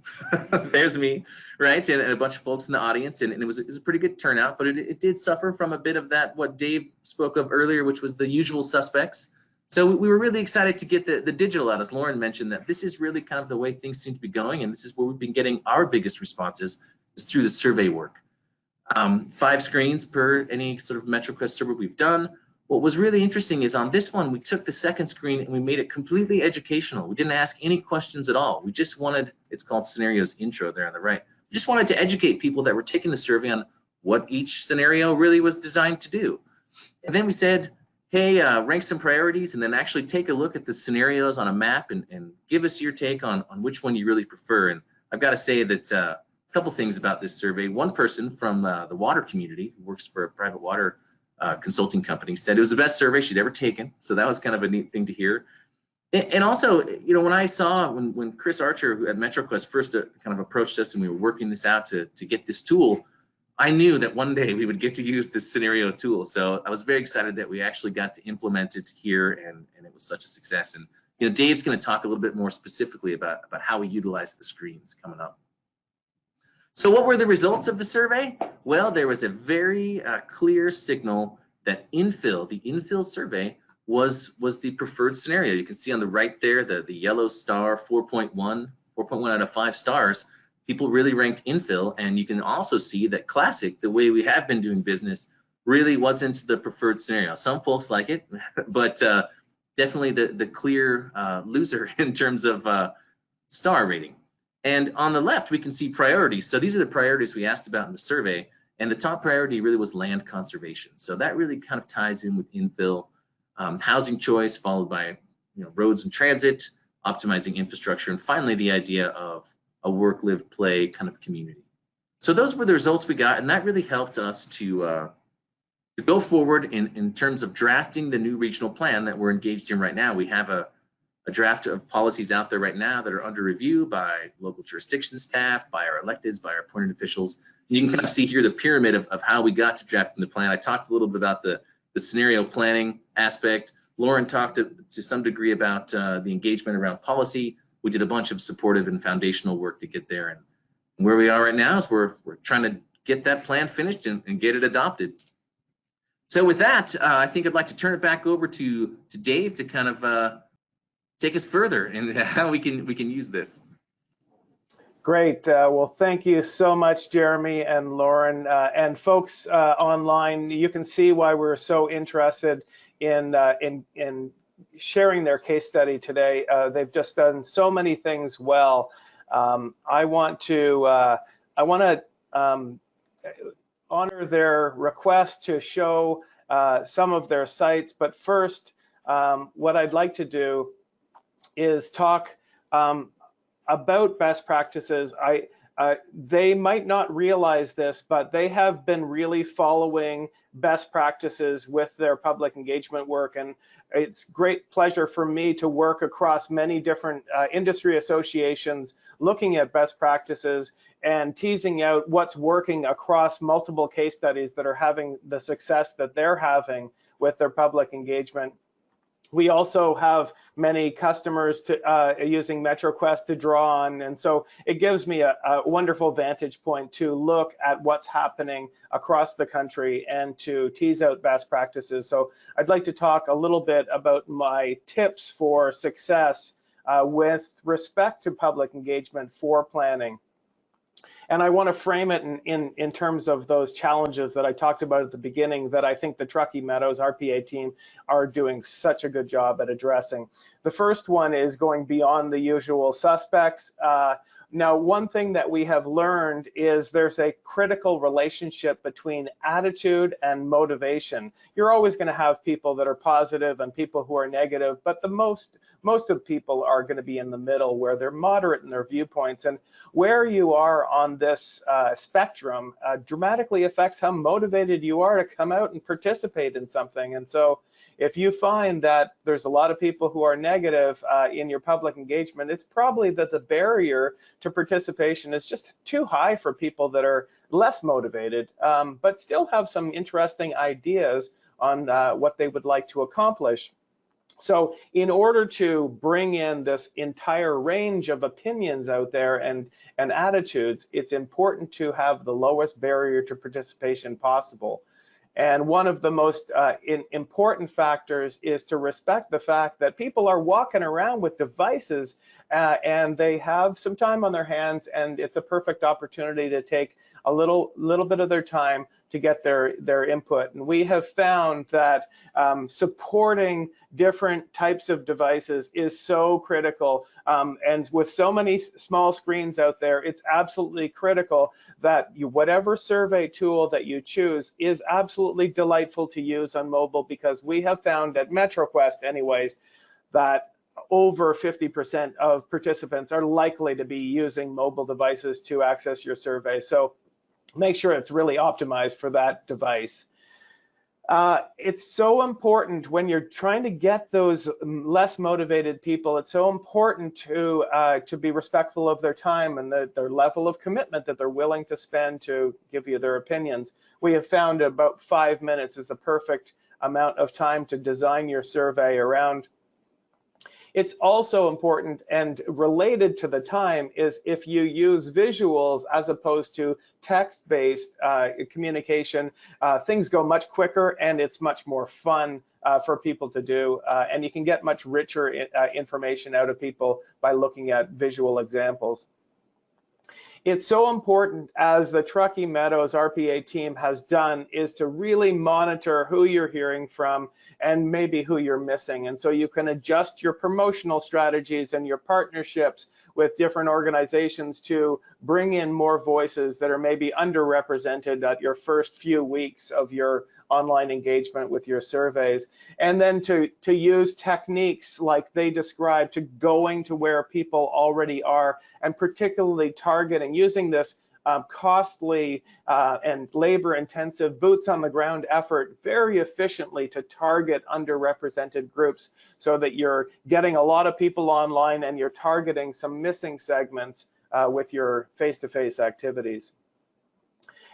There's me, right, and a bunch of folks in the audience, and it was a pretty good turnout, but it did suffer from a bit of that, what Dave spoke of earlier, which was the usual suspects. So we were really excited to get the digital out, as Lauren mentioned, that this is really kind of the way things seem to be going, and this is where we've been getting our biggest responses is through the survey work. 5 screens per any sort of MetroQuest survey we've done. What was really interesting is on this one, we took the second screen and we made it completely educational. We didn't ask any questions at all. We just wanted, it's called Scenarios Intro there on the right. We just wanted to educate people that were taking the survey on what each scenario really was designed to do. And then we said, hey, rank some priorities and then actually take a look at the scenarios on a map and give us your take on which one you really prefer. And I've got to say that a couple things about this survey. One person from the water community who works for a private water consulting company said it was the best survey she'd ever taken. So that was kind of a neat thing to hear. And also, you know, when I saw, when Chris Archer who at MetroQuest first kind of approached us and we were working this out to get this tool, I knew that one day we would get to use this scenario tool. So I was very excited that we actually got to implement it here and it was such a success. And, you know, Dave's going to talk a little bit more specifically about how we utilize the screens coming up. So what were the results of the survey? Well, there was a very clear signal that the infill survey was the preferred scenario. You can see on the right there, the yellow star, 4.1 out of 5 stars. People really ranked infill, and you can also see that classic, the way we have been doing business, really wasn't the preferred scenario. Some folks like it, but definitely the clear loser in terms of star rating. And on the left, we can see priorities. So these are the priorities we asked about in the survey. And the top priority really was land conservation. So that really kind of ties in with infill, housing choice, followed by roads and transit, optimizing infrastructure, and finally the idea of a work, live, play kind of community. So those were the results we got, and that really helped us to go forward in terms of drafting the new regional plan that we're engaged in right now. We have a draft of policies out there right now that are under review by local jurisdiction staff, by our electeds, by our appointed officials. And you can kind of see here the pyramid of how we got to drafting the plan. I talked a little bit about the scenario planning aspect. Lauren talked to some degree about the engagement around policy. We did a bunch of supportive and foundational work to get there. And where we are right now is we're trying to get that plan finished and get it adopted. So with that, I think I'd like to turn it back over to Dave to kind of take us further in how we can use this. Great. Well, thank you so much, Jeremy and Lauren. And folks online, you can see why we're so interested in sharing their case study today. They've just done so many things well. I want to honor their request to show some of their sites. But first, what I'd like to do is talk about best practices. They might not realize this, but they have been really following best practices with their public engagement work. And it's great pleasure for me to work across many different industry associations, looking at best practices and teasing out what's working across multiple case studies that are having the success that they're having with their public engagement. We also have many customers using MetroQuest to draw on, and so it gives me a wonderful vantage point to look at what's happening across the country and to tease out best practices. So I'd like to talk a little bit about my tips for success with respect to public engagement for planning. And I want to frame it in terms of those challenges that I talked about at the beginning that I think the Truckee Meadows RPA team are doing such a good job at addressing. The first one is going beyond the usual suspects. Now, one thing that we have learned is there's a critical relationship between attitude and motivation. You're always going to have people that are positive and people who are negative, but the most of people are going to be in the middle, where they're moderate in their viewpoints. And where you are on this spectrum dramatically affects how motivated you are to come out and participate in something. And so if you find that there's a lot of people who are negative in your public engagement, it's probably that the barrier to participation is just too high for people that are less motivated, but still have some interesting ideas on what they would like to accomplish. So in order to bring in this entire range of opinions out there and attitudes, it's important to have the lowest barrier to participation possible. And one of the most important factors is to respect the fact that people are walking around with devices and they have some time on their hands, and it's a perfect opportunity to take a little bit of their time to get their input. And we have found that supporting different types of devices is so critical. And with so many small screens out there, it's absolutely critical that whatever survey tool that you choose is absolutely delightful to use on mobile, because we have found at MetroQuest anyways, that over 50% of participants are likely to be using mobile devices to access your survey. So make sure it's really optimized for that device. It's so important when you're trying to get those less motivated people. It's so important to be respectful of their time and their level of commitment that they're willing to spend to give you their opinions. We have found about 5 minutes is the perfect amount of time to design your survey around. It's also important and related to the time is if you use visuals as opposed to text-based communication, things go much quicker and it's much more fun for people to do. And you can get much richer information out of people by looking at visual examples. It's so important, as the Truckee Meadows RPA team has done, is to really monitor who you're hearing from and maybe who you're missing. And so you can adjust your promotional strategies and your partnerships with different organizations to bring in more voices that are maybe underrepresented at your first few weeks of your online engagement with your surveys, and then to use techniques like they described to going to where people already are, and particularly targeting, using this costly and labor-intensive boots on the ground effort very efficiently to target underrepresented groups, so that you're getting a lot of people online and you're targeting some missing segments with your face-to-face activities.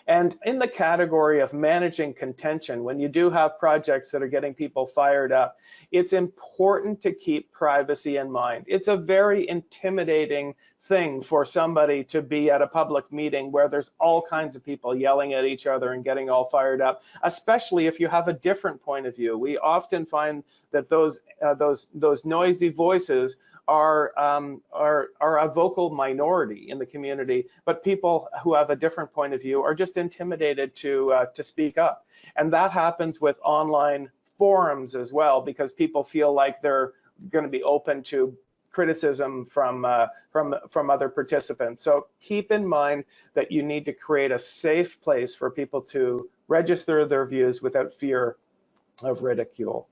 And in the category of managing contention, when you do have projects that are getting people fired up, it's important to keep privacy in mind. It's a very intimidating thing for somebody to be at a public meeting where there's all kinds of people yelling at each other and getting all fired up, especially if you have a different point of view. We often find that those noisy voices are a vocal minority in the community, but people who have a different point of view are just intimidated to speak up. And that happens with online forums as well, because people feel like they're going to be open to criticism from other participants. So keep in mind that you need to create a safe place for people to register their views without fear of ridicule.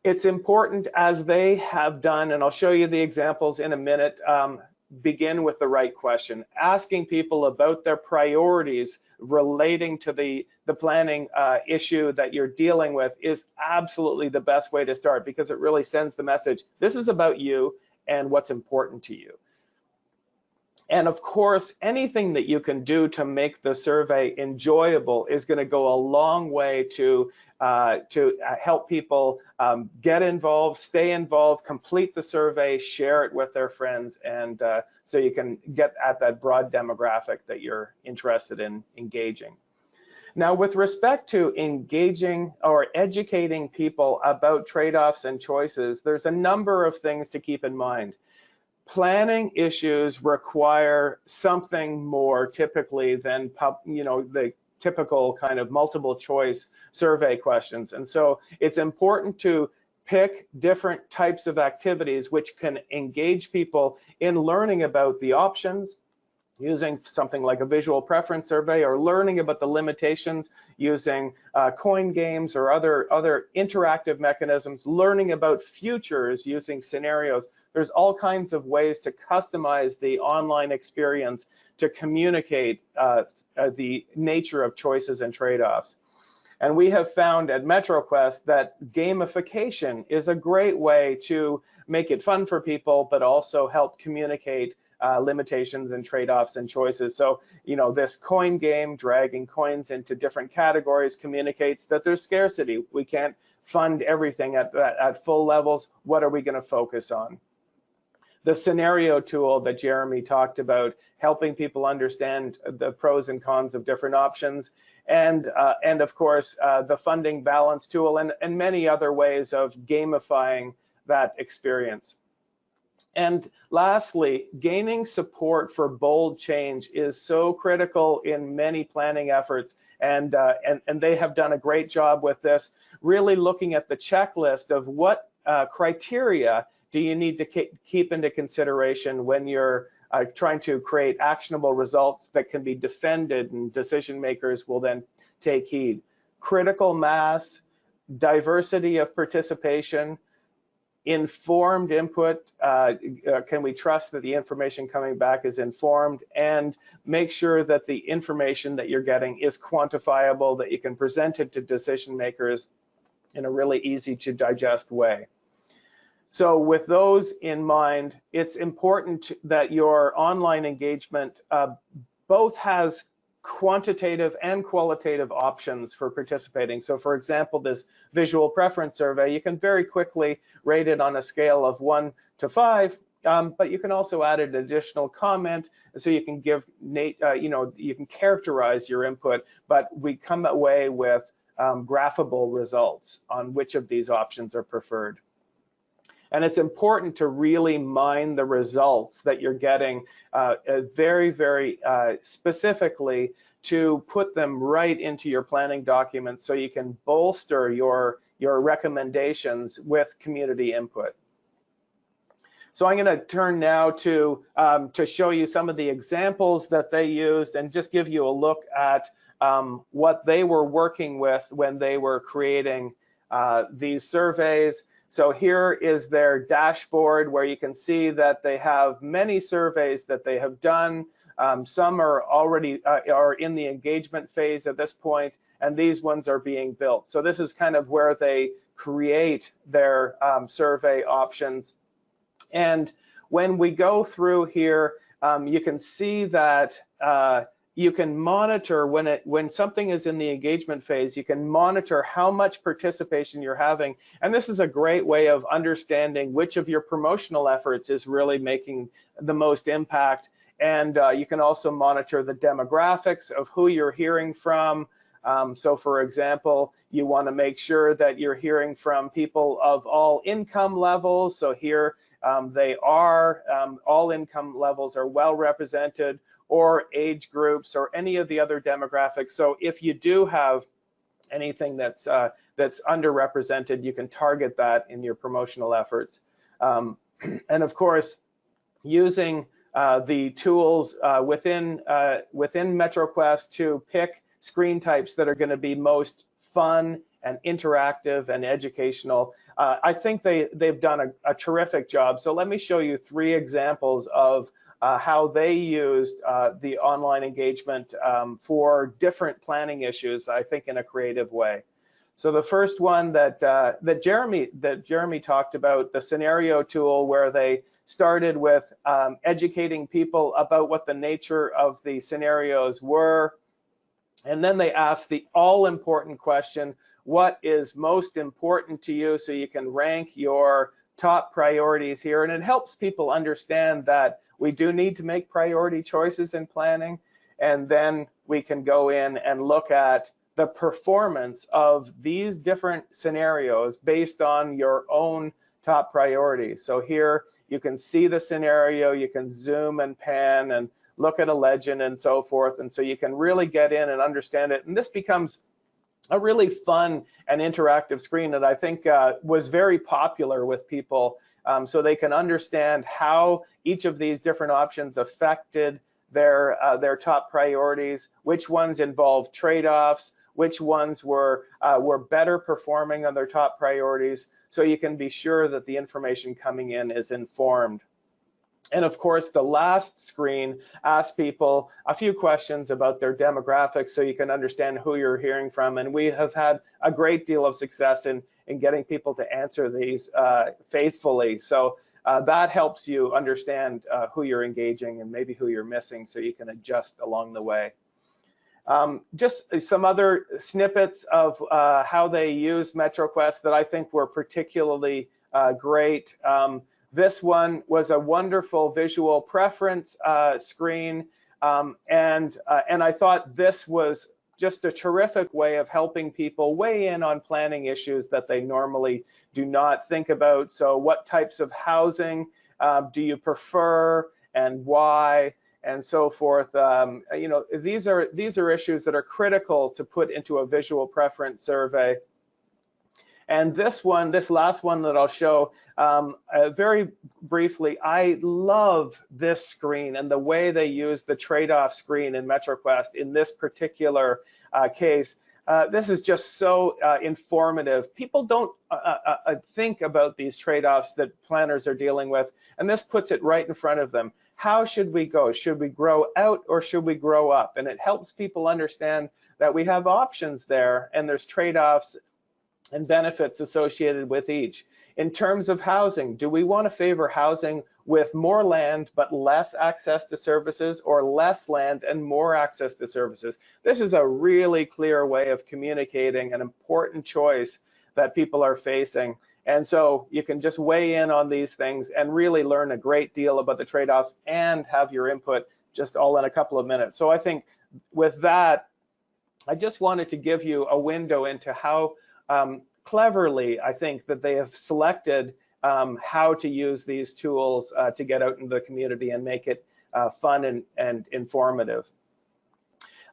It's important, as they have done, and I'll show you the examples in a minute, begin with the right question. Asking people about their priorities relating to the planning issue that you're dealing with is absolutely the best way to start, because it really sends the message, this is about you and what's important to you. And of course, anything that you can do to make the survey enjoyable is going to go a long way to help people get involved, stay involved, complete the survey, share it with their friends, and so you can get at that broad demographic that you're interested in engaging. Now, with respect to engaging or educating people about trade-offs and choices, there's a number of things to keep in mind. Planning issues require something more typically than the typical kind of multiple choice survey questions. And so it's important to pick different types of activities which can engage people in learning about the options, using something like a visual preference survey, or learning about the limitations using coin games or other interactive mechanisms, learning about futures using scenarios. There's all kinds of ways to customize the online experience to communicate the nature of choices and trade-offs. And we have found at MetroQuest that gamification is a great way to make it fun for people, but also help communicate limitations and trade-offs and choices. So, this coin game, dragging coins into different categories, communicates that there's scarcity. We can't fund everything at full levels. What are we going to focus on? The scenario tool that Jeremy talked about, helping people understand the pros and cons of different options, and of course the funding balance tool, and many other ways of gamifying that experience. And lastly, gaining support for bold change is so critical in many planning efforts, and they have done a great job with this, really looking at the checklist of what criteria do you need to keep into consideration when you're trying to create actionable results that can be defended and decision makers will then take heed. Critical mass, diversity of participation, informed input, can we trust that the information coming back is informed, and make sure that the information that you're getting is quantifiable, that you can present it to decision makers in a really easy to digest way. So with those in mind, it's important that your online engagement both has quantitative and qualitative options for participating. So for example, this visual preference survey, you can very quickly rate it on a scale of 1 to 5, but you can also add an additional comment, so you can give, you can characterize your input, but we come away with graphable results on which of these options are preferred. And it's important to really mine the results that you're getting very, very specifically to put them right into your planning documents so you can bolster your recommendations with community input. So I'm going to turn now to show you some of the examples that they used and just give you a look at what they were working with when they were creating these surveys. So here is their dashboard where you can see that they have many surveys that they have done. Some are already are in the engagement phase at this point, and these ones are being built. So this is kind of where they create their survey options. And when we go through here, you can see that you can monitor when something is in the engagement phase, you can monitor how much participation you're having. And this is a great way of understanding which of your promotional efforts is really making the most impact. And you can also monitor the demographics of who you're hearing from. So for example, you want to make sure that you're hearing from people of all income levels. So here they are, all income levels are well represented, or age groups, or any of the other demographics. So if you do have anything that's underrepresented, you can target that in your promotional efforts. And of course, using the tools within MetroQuest to pick screen types that are going to be most fun and interactive and educational. I think they've done a terrific job. So let me show you 3 examples of how they used the online engagement for different planning issues, I think in a creative way. So the first one that Jeremy talked about, the scenario tool, where they started with educating people about what the nature of the scenarios were. And then they asked the all-important question, what is most important to you? So you can rank your top priorities here. And it helps people understand that we do need to make priority choices in planning. And then we can go in and look at the performance of these different scenarios based on your own top priorities. So here you can see the scenario, you can zoom and pan and look at a legend and so forth. And so you can really get in and understand it. And this becomes a really fun and interactive screen that I think was very popular with people, so they can understand how each of these different options affected their top priorities, which ones involved trade-offs, which ones were better performing on their top priorities, so you can be sure that the information coming in is informed. And of course, the last screen asks people a few questions about their demographics so you can understand who you're hearing from. And we have had a great deal of success in getting people to answer these faithfully. So that helps you understand who you're engaging and maybe who you're missing so you can adjust along the way. Just some other snippets of how they use MetroQuest that I think were particularly great. This one was a wonderful visual preference screen, and I thought this was just a terrific way of helping people weigh in on planning issues that they normally do not think about. So what types of housing do you prefer and why, and so forth. You know, these are issues that are critical to put into a visual preference survey. And this last one that I'll show very briefly, I love this screen and the way they use the trade-off screen in MetroQuest in this particular case. This is just so informative. People don't think about these trade-offs that planners are dealing with, and this puts it right in front of them. How should we go? Should we grow out or should we grow up? And it helps people understand that we have options there and there's trade-offs and benefits associated with each. In terms of housing, do we want to favor housing with more land but less access to services, or less land and more access to services? This is a really clear way of communicating an important choice that people are facing. And so you can just weigh in on these things and really learn a great deal about the trade-offs and have your input just all in a couple of minutes. So I think with that, I just wanted to give you a window into how cleverly, I think, that they have selected how to use these tools to get out into the community and make it fun and informative.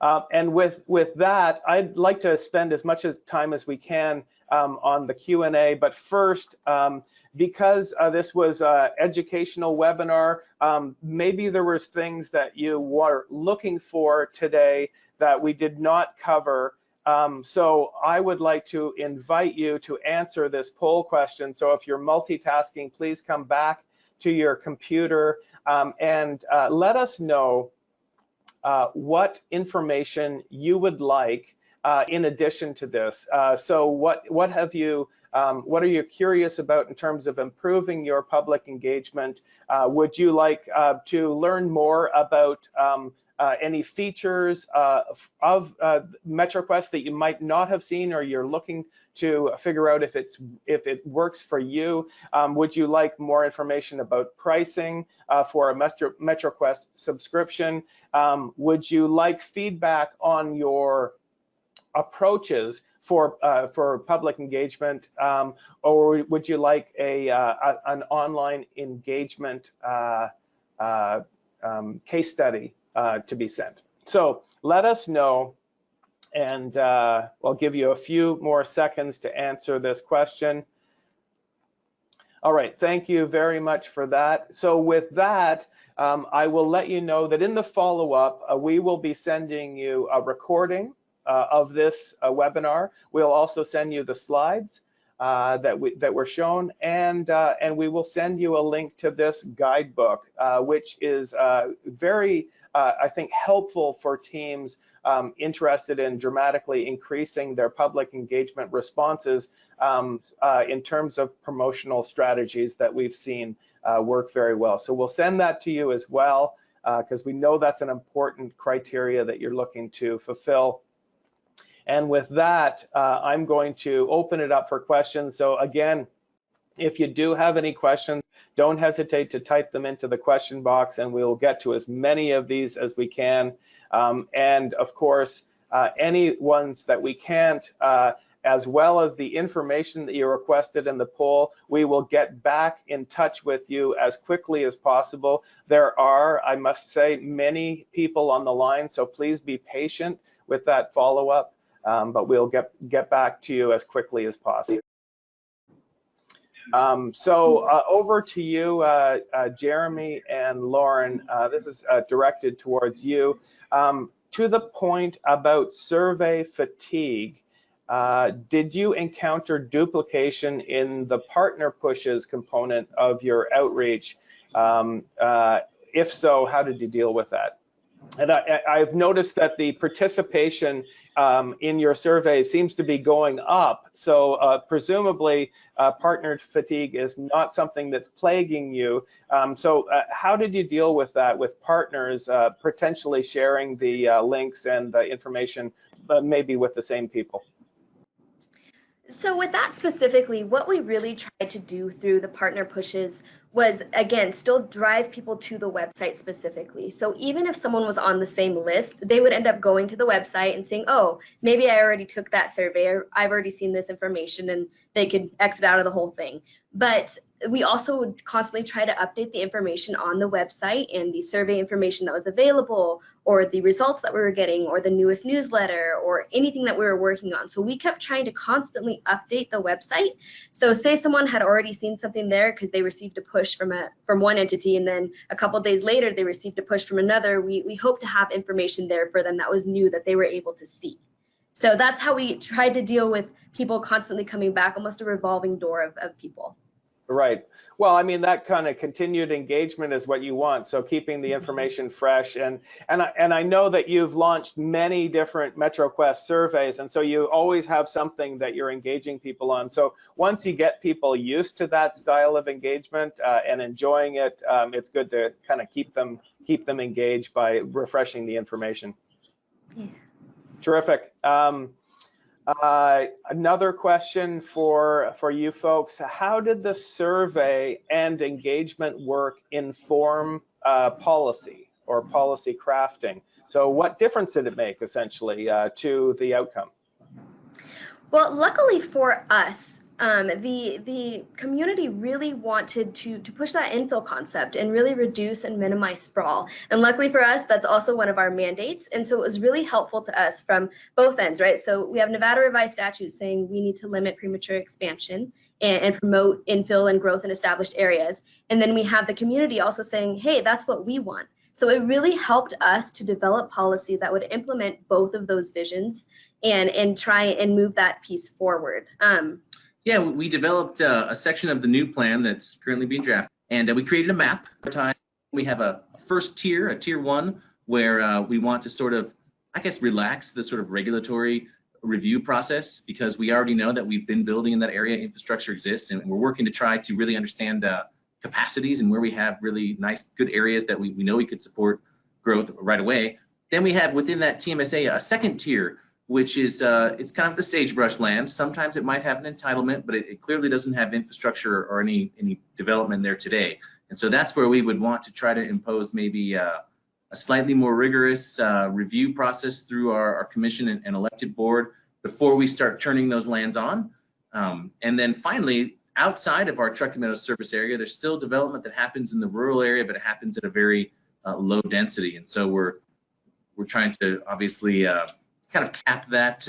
And with that, I'd like to spend as much time as we can on the Q&A, but first, because this was an educational webinar, maybe there was things that you were looking for today that we did not cover. So I would like to invite you to answer this poll question. So if you're multitasking, please come back to your computer and let us know what information you would like in addition to this. So what are you curious about in terms of improving your public engagement? Would you like to learn more about any features of MetroQuest that you might not have seen, or you're looking to figure out if it works for you? Would you like more information about pricing for a MetroQuest subscription? Would you like feedback on your approaches for public engagement, or would you like an online engagement case study to be sent? So let us know, and I'll give you a few more seconds to answer this question. All right, thank you very much for that. So with that, I will let you know that in the follow-up, we will be sending you a recording of this webinar. We'll also send you the slides that were shown, and we will send you a link to this guidebook, which is very, I think, helpful for teams interested in dramatically increasing their public engagement responses in terms of promotional strategies that we've seen work very well. So we'll send that to you as well, because we know that's an important criteria that you're looking to fulfill. And with that, I'm going to open it up for questions. So again, if you do have any questions, don't hesitate to type them into the question box, and we'll get to as many of these as we can. And of course, any ones that we can't, as well as the information that you requested in the poll, we will get back in touch with you as quickly as possible. There are, I must say, many people on the line, so please be patient with that follow-up, but we'll get back to you as quickly as possible. Over to you, Jeremy and Lauren. This is directed towards you. To the point about survey fatigue, did you encounter duplication in the partner pushes component of your outreach? If so, how did you deal with that? And I've noticed that the participation in your survey seems to be going up. So presumably partner fatigue is not something that's plaguing you. So how did you deal with that with partners potentially sharing the links and the information, maybe with the same people? So with that specifically, what we really tried to do through the partner pushes was, again, still drive people to the website specifically. So even if someone was on the same list, they would end up going to the website and saying, oh, maybe I already took that survey, or I've already seen this information, and they could exit out of the whole thing. But we also would constantly try to update the information on the website and the survey information that was available, or the results that we were getting, or the newest newsletter, or anything that we were working on. So we kept trying to constantly update the website. So say someone had already seen something there because they received a push from one entity, and then a couple days later they received a push from another. We hope to have information there for them that was new that they were able to see. So that's how we tried to deal with people constantly coming back, almost a revolving door of people. Right. Well, I mean, that kind of continued engagement is what you want. So keeping the information fresh, and I know that you've launched many different MetroQuest surveys, and so you always have something that you're engaging people on. So once you get people used to that style of engagement and enjoying it, it's good to kind of keep them engaged by refreshing the information. Yeah. Terrific. Another question for you folks: how did the survey and engagement work inform policy or policy crafting? So what difference did it make essentially to the outcome? Well, luckily for us, the community really wanted to push that infill concept and really reduce and minimize sprawl. And luckily for us, that's also one of our mandates. And so it was really helpful to us from both ends, right? So we have Nevada revised statutes saying we need to limit premature expansion and promote infill and growth in established areas. And then we have the community also saying, hey, that's what we want. So it really helped us to develop policy that would implement both of those visions and try and move that piece forward. Yeah, we developed a section of the new plan that's currently being drafted, and we created a map. We have a first tier, a tier 1, where we want to sort of, I guess, relax the sort of regulatory review process, because we already know that we've been building in that area, infrastructure exists, and we're working to try to really understand capacities and where we have really nice, good areas that we know we could support growth right away. Then we have within that TMSA a second tier, which is it's kind of the sagebrush land. Sometimes it might have an entitlement, but it clearly doesn't have infrastructure or any development there today. And so that's where we would want to try to impose maybe a slightly more rigorous review process through our commission and elected board before we start turning those lands on. And then finally, outside of our Truckee Meadows service area, there's still development that happens in the rural area, but it happens at a very low density. And so we're trying to obviously kind of cap that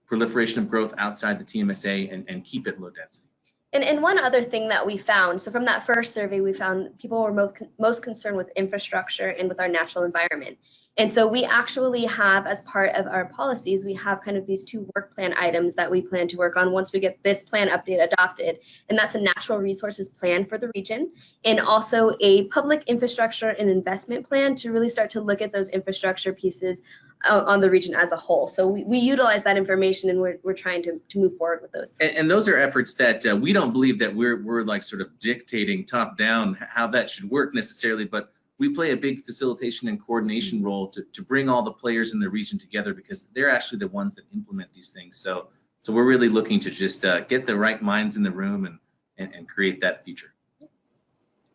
proliferation of growth outside the TMSA and keep it low density. And one other thing that we found, so from that first survey, we found people were most concerned with infrastructure and with our natural environment. And so we actually have, as part of our policies, we have kind of these 2 work plan items that we plan to work on once we get this plan update adopted. And that's a natural resources plan for the region, and also a public infrastructure and investment plan to really start to look at those infrastructure pieces on the region as a whole. So we utilize that information, and we're trying to move forward with those. And those are efforts that we don't believe that we're like sort of dictating top down how that should work necessarily, but we play a big facilitation and coordination role to bring all the players in the region together, because they're actually the ones that implement these things. So we're really looking to just get the right minds in the room and create that future.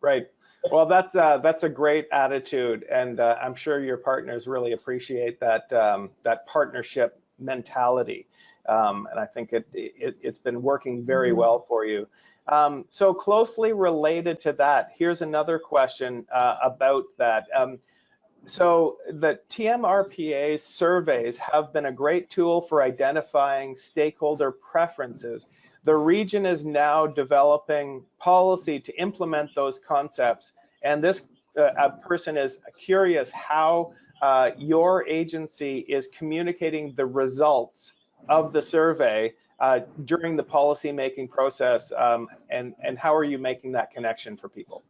Right. Well, that's a great attitude, and I'm sure your partners really appreciate that that partnership mentality, and I think it's been working very well for you. So closely related to that, here's another question about that. So the TMRPA surveys have been a great tool for identifying stakeholder preferences. The region is now developing policy to implement those concepts, and this person is curious how your agency is communicating the results of the survey during the policy-making process, and how are you making that connection for people?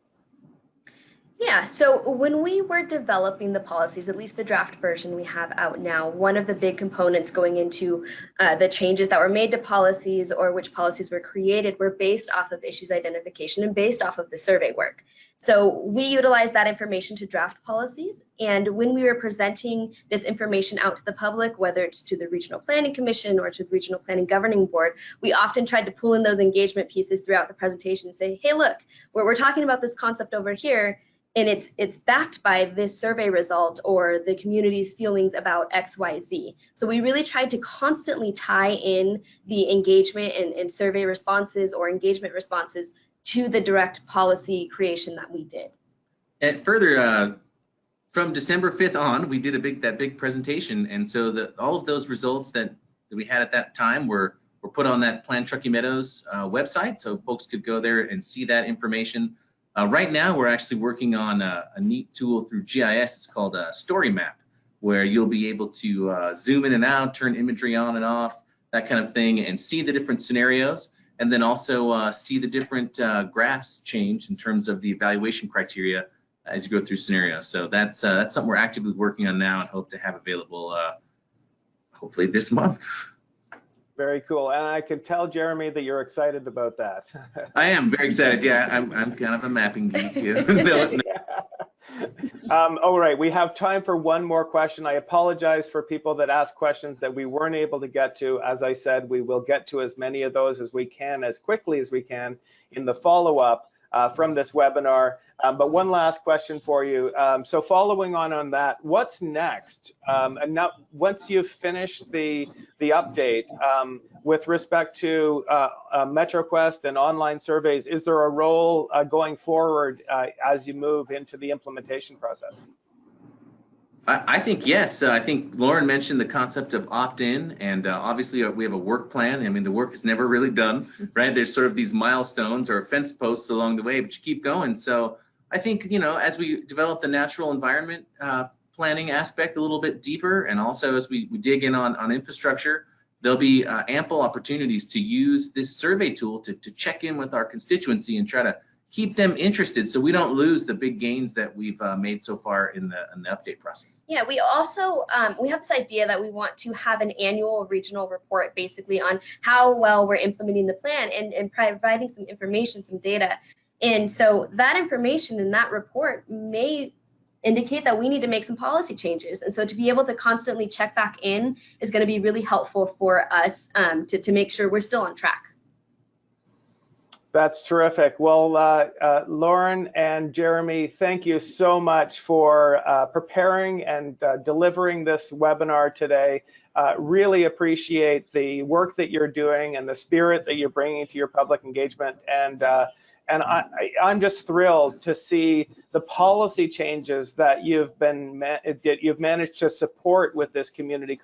Yeah, so when we were developing the policies, at least the draft version we have out now, one of the big components going into the changes that were made to policies or which policies were created were based off of issues identification and based off of the survey work. So we utilized that information to draft policies, and when we were presenting this information out to the public, whether it's to the Regional Planning Commission or to the Regional Planning Governing Board, we often tried to pull in those engagement pieces throughout the presentation and say, hey, look, we're talking about this concept over here, and it's backed by this survey result or the community's feelings about XYZ. So we really tried to constantly tie in the engagement and survey responses or engagement responses to the direct policy creation that we did. And further, from December 5th on, we did that big presentation, and so all of those results that we had at that time were put on that Plan Truckee Meadows website, so folks could go there and see that information. Right now, we're actually working on a neat tool through GIS. It's called a Story Map, where you'll be able to zoom in and out, turn imagery on and off, that kind of thing, and see the different scenarios, and then also see the different graphs change in terms of the evaluation criteria as you go through scenarios. So that's something we're actively working on now and hope to have available hopefully this month. Very cool, and I can tell, Jeremy, that you're excited about that. I am very excited. Yeah, I'm kind of a mapping geek. All right, we have time for one more question. I apologize for people that asked questions that we weren't able to get to. As I said, we will get to as many of those as we can, as quickly as we can in the follow-up from this webinar. But one last question for you. So following on that, what's next? And now, once you've finished the update with respect to MetroQuest and online surveys, is there a role going forward as you move into the implementation process? I think yes. I think Lauren mentioned the concept of opt-in, and obviously we have a work plan. I mean, the work is never really done, right? There's sort of these milestones or fence posts along the way, but you keep going. So I think, you know, as we develop the natural environment planning aspect a little bit deeper, and also as we dig in on infrastructure, there'll be ample opportunities to use this survey tool to check in with our constituency and try to keep them interested so we don't lose the big gains that we've made so far in the update process. Yeah, we also, we have this idea that we want to have an annual regional report basically on how well we're implementing the plan and providing some information, some data. And so that information in that report may indicate that we need to make some policy changes. And so to be able to constantly check back in is going to be really helpful for us to make sure we're still on track. That's terrific. Well, Lauren and Jeremy, thank you so much for preparing and delivering this webinar today. Really appreciate the work that you're doing and the spirit that you're bringing to your public engagement. And I'm just thrilled to see the policy changes that you've managed to support with this community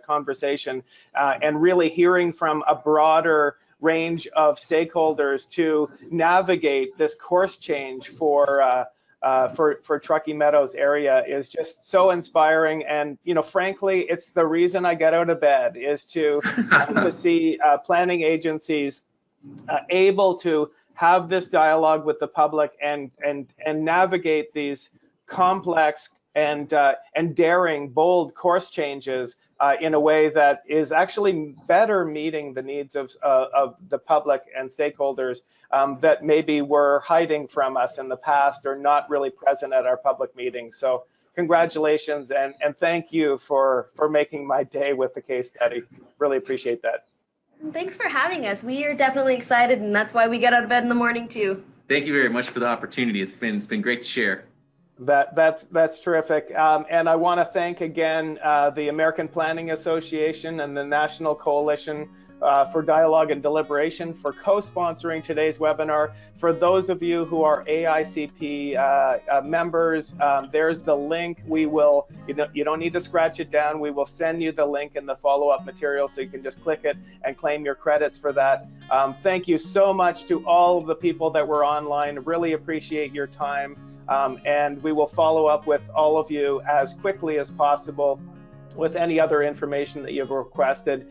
conversation, and really hearing from a broader range of stakeholders to navigate this course change for for Truckee Meadows area is just so inspiring. And, you know, frankly, it's the reason I get out of bed, is to see planning agencies able to have this dialogue with the public and navigate these complex and daring, bold course changes in a way that is actually better meeting the needs of the public and stakeholders that maybe were hiding from us in the past or not really present at our public meetings. So congratulations and thank you for making my day with the case study. Really appreciate that. Thanks for having us. We are definitely excited, and that's why we get out of bed in the morning too. Thank you very much for the opportunity. It's been great to share. That's terrific. And I want to thank again the American Planning Association and the National Coalition for Dialogue and Deliberation for co-sponsoring today's webinar. For those of you who are AICP members, there's the link. We will, you don't need to scratch it down. We will send you the link in the follow-up material so you can just click it and claim your credits for that. Thank you so much to all of the people that were online. Really appreciate your time. And we will follow up with all of you as quickly as possible with any other information that you've requested.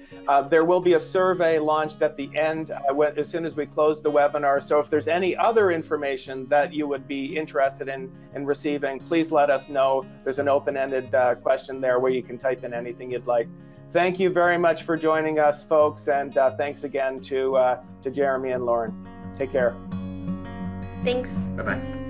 There will be a survey launched at the end as soon as we close the webinar. So if there's any other information that you would be interested in receiving, please let us know. There's an open-ended question there where you can type in anything you'd like. Thank you very much for joining us, folks, and thanks again to Jeremy and Lauren. Take care. Thanks. Bye-bye.